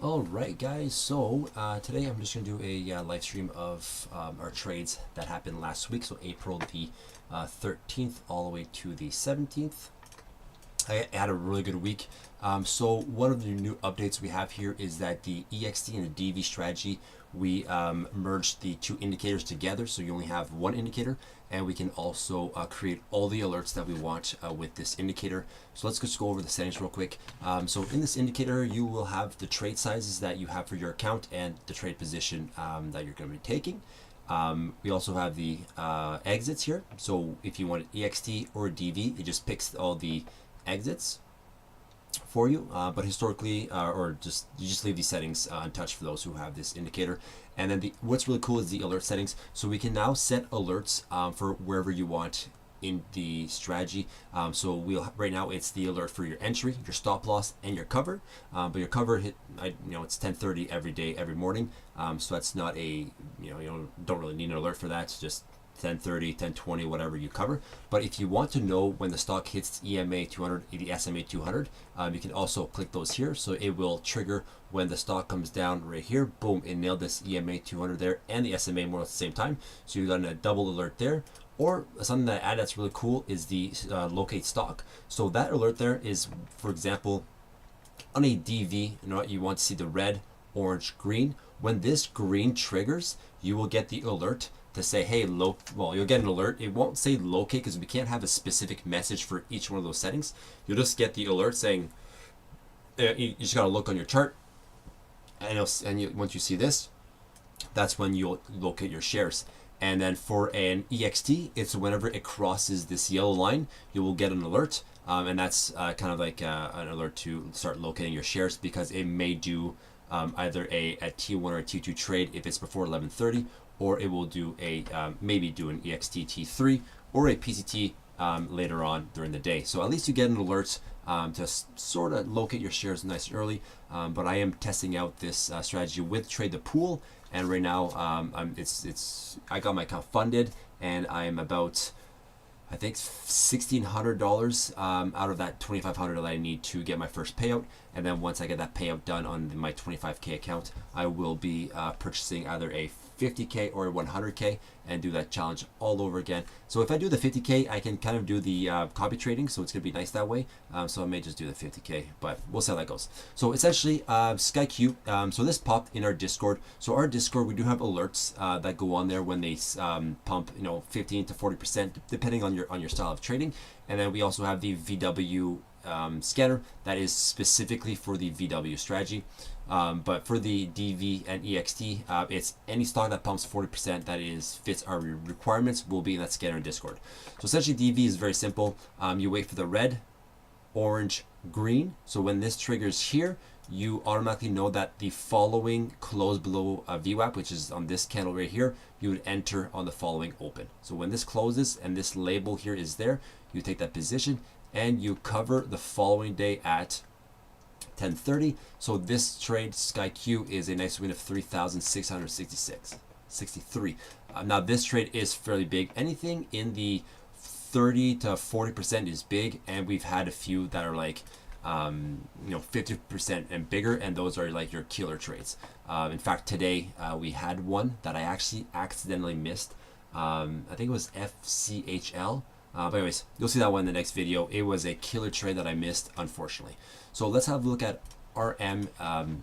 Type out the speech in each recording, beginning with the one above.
Alright guys, so today I'm just going to do a live stream of our trades that happened last week, so April the 13th all the way to the 17th. I had a really good week. So one of the new updates we have here is that the EXT and the DV strategy, we merged the two indicators together, so you only have one indicator, and we can also create all the alerts that we want with this indicator. So let's just go over the settings real quick. So in this indicator, you will have the trade sizes that you have for your account and the trade position that you're going to be taking. We also have the exits here. So if you want EXT or DV, it just picks all the exits for you, but historically or just you just leave these settings untouched for those who have this indicator. And then what's really cool is the alert settings, so we can now set alerts for wherever you want in the strategy. So right now it's the alert for your entry, your stop loss, and your cover, but your cover it's 10:30 every day, every morning, so that's not a you don't really need an alert for that. It's just 10:30, 10:20, whatever you cover. But if you want to know when the stock hits EMA 200, the SMA 200, you can also click those here. So it will trigger when the stock comes down right here. Boom, it nailed this EMA 200 there and the SMA more at the same time. So you got a double alert there. Or something that I add that's really cool is the locate stock. So that alert there is, for example, on a DV, you want to see the red, orange, green. When this green triggers, you will get the alert to say, hey, you'll get an alert. It won't say locate because we can't have a specific message for each one of those settings. You'll just get the alert saying, you just got to look on your chart, and once you see this, that's when you'll locate your shares. And then for an EXT, it's whenever it crosses this yellow line, you will get an alert. And that's kind of like an alert to start locating your shares, because it may do either a T1 or a T2 trade if it's before 11:30, or it will do maybe do an EXT T3 or a PCT later on during the day. So at least you get an alert to sort of locate your shares nice and early. But I am testing out this strategy with Trade the Pool, and right now I got my account funded, and I am about, I think, $1,600 out of that $2,500 that I need to get my first payout. And then once I get that payout done on my 25K account, I will be purchasing either a 50K or 100K and do that challenge all over again. So if I do the 50K, I can kind of do the copy trading, so it's gonna be nice that way. So I may just do the 50K, but we'll see how that goes. So essentially, SkyQ, so this popped in our Discord. So our Discord, we do have alerts that go on there when they pump 15 to 40%, depending on your style of trading. And then we also have the VW scanner that is specifically for the VW strategy. But for the DV and EXT, it's any stock that pumps 40% that fits our requirements will be in that scanner in Discord. So essentially DV is very simple. You wait for the red, orange, green. So when this triggers here, you automatically know that the following close below VWAP, which is on this candle right here, you would enter on the following open. So when this closes and this label here is there, you take that position and you cover the following day at 10:30. So this trade, SkyQ, is a nice win of 3,663. Now this trade is fairly big. Anything in the 30 to 40% is big, and we've had a few that are like 50% and bigger, and those are like your killer trades. In fact, today we had one that I actually accidentally missed. I think it was FCHL. But anyways, you'll see that one in the next video. It was a killer trade that I missed, unfortunately. So let's have a look at RMSG.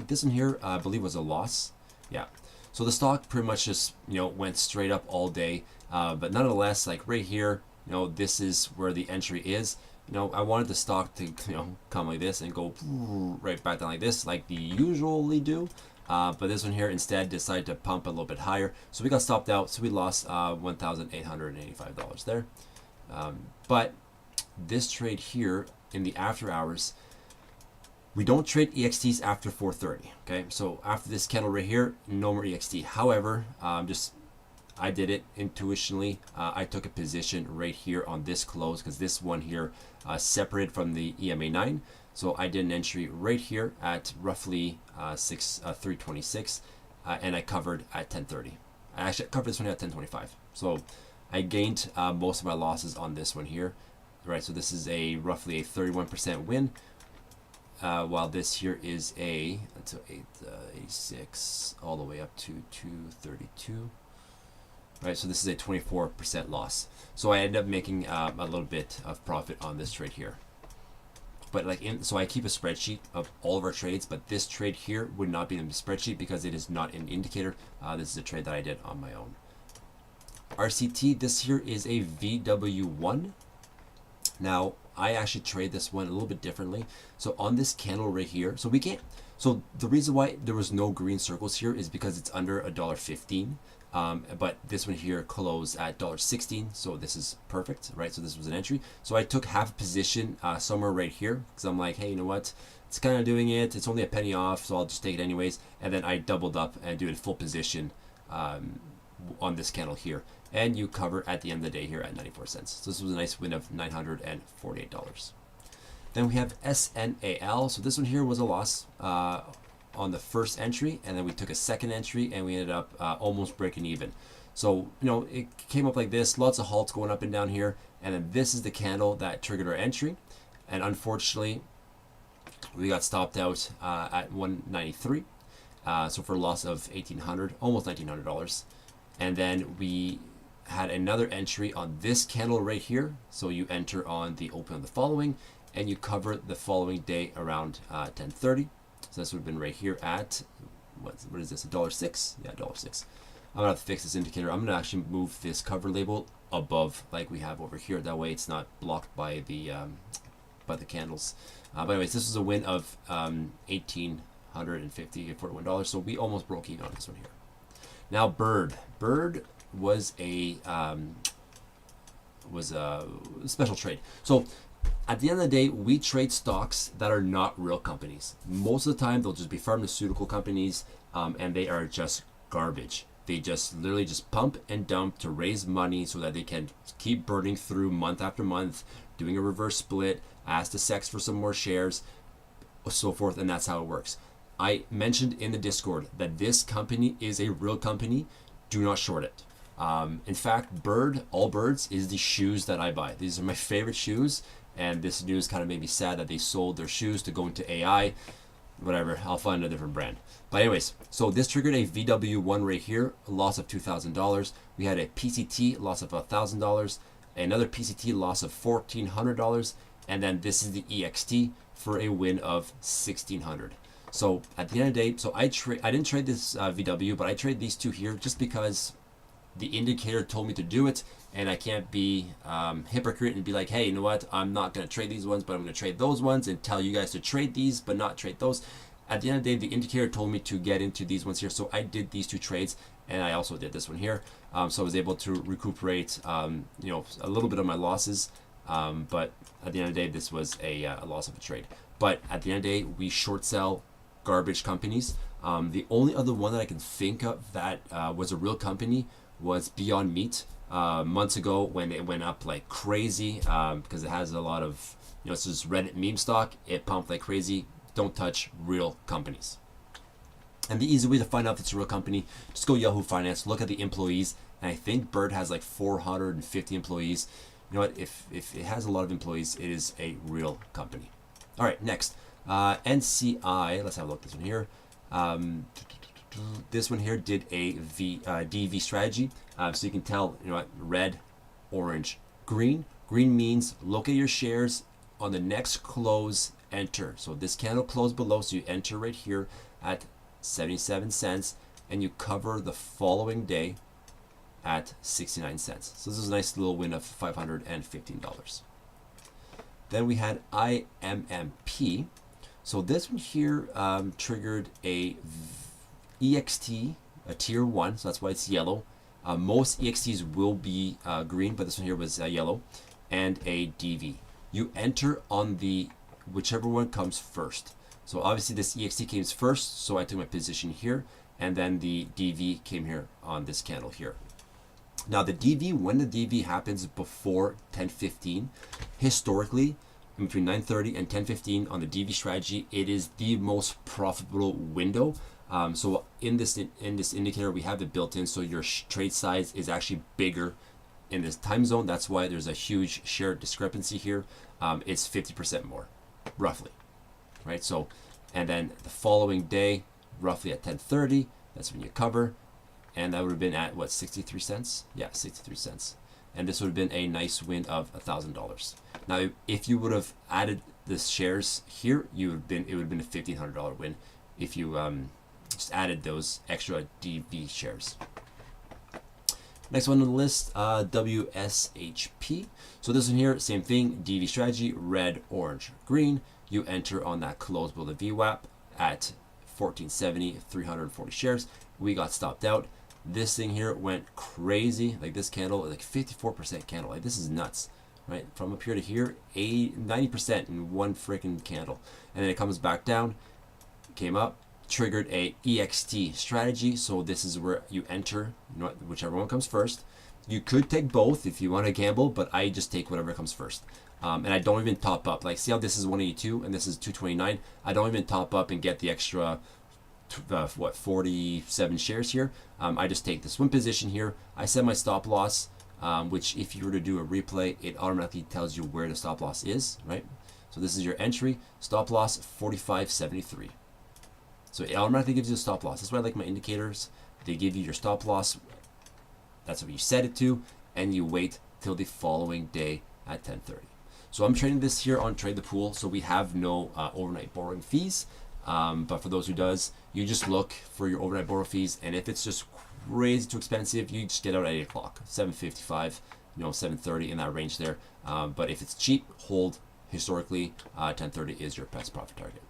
This one here, I believe, was a loss. Yeah. So the stock pretty much just went straight up all day. But nonetheless, like right here, this is where the entry is. I wanted the stock to come like this and go right back down like this, like they usually do. But this one here instead decided to pump a little bit higher, so we got stopped out, so we lost $1,885 there. But this trade here in the after hours, we don't trade EXTs after 4:30. Okay, so after this candle right here, no more EXT. However, I did it intuitionally. I took a position right here on this close because this one here separated from the EMA 9. So I did an entry right here at roughly 326, and I covered at 10:30. I actually covered this one at 10:25. So I gained most of my losses on this one here, right? So this is roughly a 31% win. while this here is a, that's 86 all the way up to 232. Right, so this is a 24% loss. So I end up making a little bit of profit on this trade here. But so I keep a spreadsheet of all of our trades, but this trade here would not be in the spreadsheet because it is not an indicator. This is a trade that I did on my own. RCT, this here is a VW1. Now, I actually trade this one a little bit differently. So on this candle right here, so the reason why there was no green circles here is because it's under $1.15. But this one here closed at $1.16, so this is perfect, right? So this was an entry. So I took half a position somewhere right here because I'm like, hey, you know what? It's kind of doing it. It's only a penny off, so I'll just take it anyways. And then I doubled up and do it full position on this candle here. And you cover at the end of the day here at 94 cents. So this was a nice win of $948. Then we have SNAL. So this one here was a loss on the first entry, and then we took a second entry and we ended up almost breaking even. So, you know, it came up like this, lots of halts going up and down here, and then this is the candle that triggered our entry. And unfortunately, we got stopped out at 193. So for a loss of $1,800, almost $1,900. And then we had another entry on this candle right here. So you enter on the open of the following, and you cover the following day around 10:30. So this would have been right here at, what is this, $1.06? Yeah, $1.06. I'm gonna have to fix this indicator. I'm gonna actually move this cover label above like we have over here. That way it's not blocked by the candles. But anyways, this was a win of $1,850 $41. So we almost broke even on this one here. Now Bird was a special trade. So at the end of the day, we trade stocks that are not real companies. Most of the time, they'll just be pharmaceutical companies, and they are just garbage. They just literally just pump and dump to raise money so that they can keep burning through month after month, doing a reverse split, ask the SEX for some more shares, so forth, and that's how it works. I mentioned in the Discord that this company is a real company. Do not short it. In fact, Allbirds is the shoes that I buy. These are my favorite shoes. And this news kind of made me sad that they sold their shoes to go into AI. Whatever, I'll find a different brand. But anyways, so this triggered a VW1 right here, a loss of $2,000. We had a PCT loss of $1,000, another PCT loss of $1,400, and then this is the EXT for a win of $1,600. So at the end of the day, so I didn't trade this VW, but I trade these two here just because the indicator told me to do it, and I can't be hypocrite and be like, hey, you know what, I'm not going to trade these ones, but I'm going to trade those ones and tell you guys to trade these but not trade those. At the end of the day, the indicator told me to get into these ones here, so I did these two trades, and I also did this one here. So I was able to recuperate you know, a little bit of my losses, but at the end of the day, this was a loss of a trade. But at the end of the day, we short sell garbage companies. The only other one that I can think of that was a real company was Beyond Meat. Months ago when it went up like crazy, because it has a lot of, you know, it's just Reddit meme stock. It pumped like crazy. Don't touch real companies. And the easy way to find out if it's a real company, just go Yahoo Finance, look at the employees, and I think Bird has like 450 employees. You know what, if it has a lot of employees, it is a real company. All right, next, NCI, let's have a look at this one here. This one here did a DV strategy. So you can tell, you know what, red, orange, green. Green means look at your shares on the next close, enter. So this candle closed below, so you enter right here at 77 cents, and you cover the following day at 69 cents. So this is a nice little win of $515. Then we had IMMP. So this one here triggered a EXT, a tier 1, so that's why it's yellow. Most EXTs will be green, but this one here was yellow, and a DV. You enter on the whichever one comes first. So obviously this EXT came first, so I took my position here, and then the DV came here on this candle here. Now the DV, when the DV happens before 10:15, historically, in between 9:30 and 10:15 on the DV strategy, it is the most profitable window. So in this indicator, we have it built in, so your trade size is actually bigger in this time zone. That's why there's a huge share discrepancy here. It's 50% more, roughly. right? So, and then the following day, roughly at 10:30, that's when you cover, and that would have been at what, 63 cents? Yeah, 63 cents. And this would have been a nice win of $1,000. Now, if you would have added the shares here, it would have been a $1,500 win if you just added those extra DV shares. Next one on the list, WSHP. So this one here, same thing, DV strategy, red, orange, green. You enter on that close below the VWAP at 1470, 340 shares. We got stopped out. This thing here went crazy, like this candle, like 54% candle. Like this is nuts, right? From up here to here, 90% in one freaking candle. And then it comes back down, came up, triggered a EXT strategy. So this is where you enter, you know, whichever one comes first. You could take both if you want to gamble, but I just take whatever comes first. And I don't even top up. Like, see how this is 182 and this is 229? I don't even top up and get the extra, 47 shares here. I just take the swim position here. I set my stop loss, which if you were to do a replay, it automatically tells you where the stop loss is, right? So this is your entry, stop loss 45.73. So it automatically gives you a stop loss. That's why I like my indicators. They give you your stop loss. That's what you set it to, and you wait till the following day at 10:30. So I'm trading this here on Trade the Pool, so we have no overnight borrowing fees. But for those who does, you just look for your overnight borrow fees, and if it's just crazy too expensive, you just get out at 8 o'clock, 7:55, 7:30 in that range there. But if it's cheap, hold. Historically, 10:30 is your best profit target.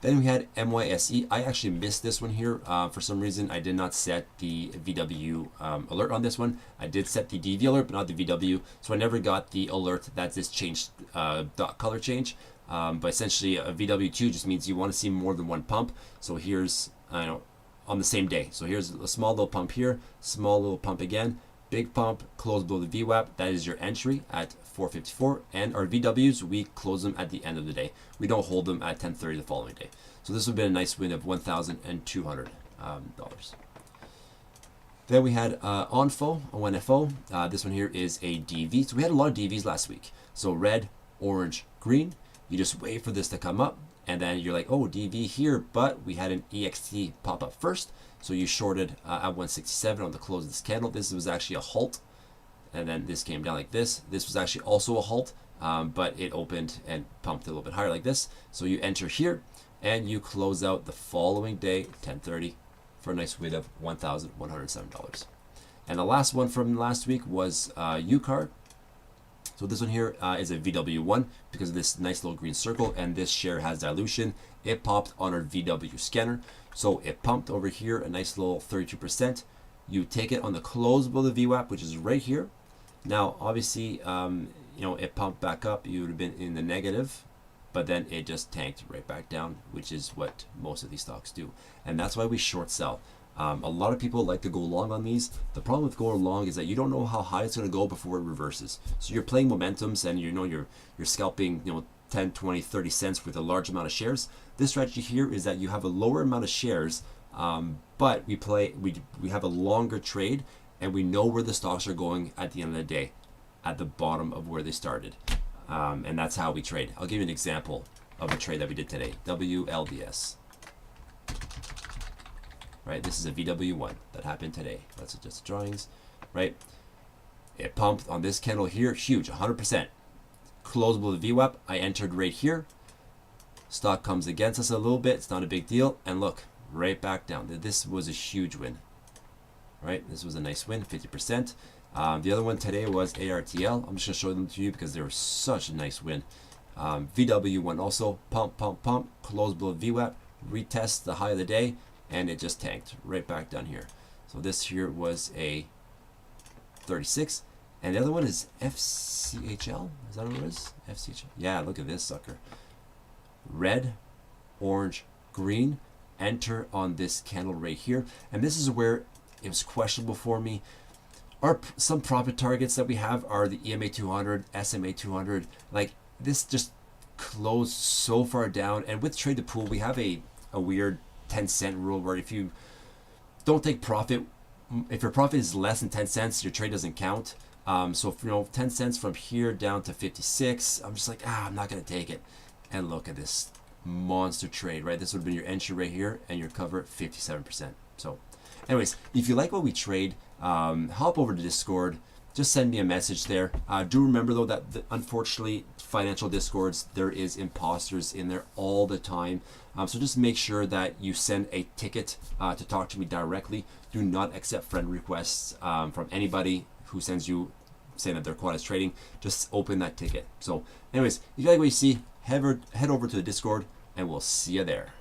Then we had MYSE. I actually missed this one here. For some reason, I did not set the VW alert on this one. I did set the DV alert, but not the VW. So I never got the alert that this changed dot color change. But essentially, a VW2 just means you want to see more than one pump. So here's, on the same day. So here's a small little pump here, small little pump again, big pump, close below the VWAP. That is your entry at 454. And our VWs, we close them at the end of the day. We don't hold them at 10:30 the following day. So this would have been a nice win of $1,200. Then we had ONFO, ONFO. This one here is a DV. So we had a lot of DVs last week. So red, orange, green. You just wait for this to come up, and then you're like, oh, DV here, but we had an EXT pop up first. So you shorted at 167 on the close of this candle. This was actually a halt, and then this came down like this. This was actually also a halt, but it opened and pumped a little bit higher like this. So you enter here, and you close out the following day, 10:30, for a nice win of $1,107. And the last one from last week was UCAR. So this one here is a VW1 because of this nice little green circle, and this share has dilution. It popped on our VW scanner. So it pumped over here a nice little 32%. You take it on the close below the VWAP, which is right here. Now, obviously, it pumped back up. You would have been in the negative, but then it just tanked right back down, which is what most of these stocks do. And that's why we short sell. A lot of people like to go long on these. The problem with going long is that you don't know how high it's going to go before it reverses. So you're playing momentums, and you're scalping 10, 20, 30 cents with a large amount of shares. This strategy here is that you have a lower amount of shares, but we have a longer trade, and we know where the stocks are going at the end of the day, at the bottom of where they started. And that's how we trade. I'll give you an example of a trade that we did today. WLDS. Right, this is a VW1 that happened today. That's just drawings, right? It pumped on this candle here, huge, 100%. Close below the VWAP. I entered right here. Stock comes against us a little bit. It's not a big deal. And look, right back down. This was a huge win, right? This was a nice win, 50%. The other one today was ARTL. I'm just going to show them to you because they were such a nice win. VW1 also, pump, pump, pump, close below VWAP, retest the high of the day, and it just tanked right back down here. So this here was a 36, and the other one is FCHL. Is that what it is? FCHL. Yeah, look at this sucker. Red, orange, green. Enter on this candle right here, and this is where it was questionable for me. Some profit targets that we have are the EMA 200, SMA 200. Like this just closed so far down, and with Trade the Pool, we have a weird 10-cent rule where if you don't take profit, if your profit is less than 10 cents, your trade doesn't count. So 10 cents from here down to 56, I'm just like, I'm not gonna take it. And look at this monster trade, right? This would have been your entry right here, and your cover 57%. So anyways, if you like what we trade, hop over to Discord. Just send me a message there. Do remember though that unfortunately financial discords, there is imposters in there all the time. So just make sure that you send a ticket to talk to me directly. Do not accept friend requests from anybody who sends you saying that their quad is trading. Just open that ticket. So anyways, if you like what you see, head over to the Discord, and we'll see you there.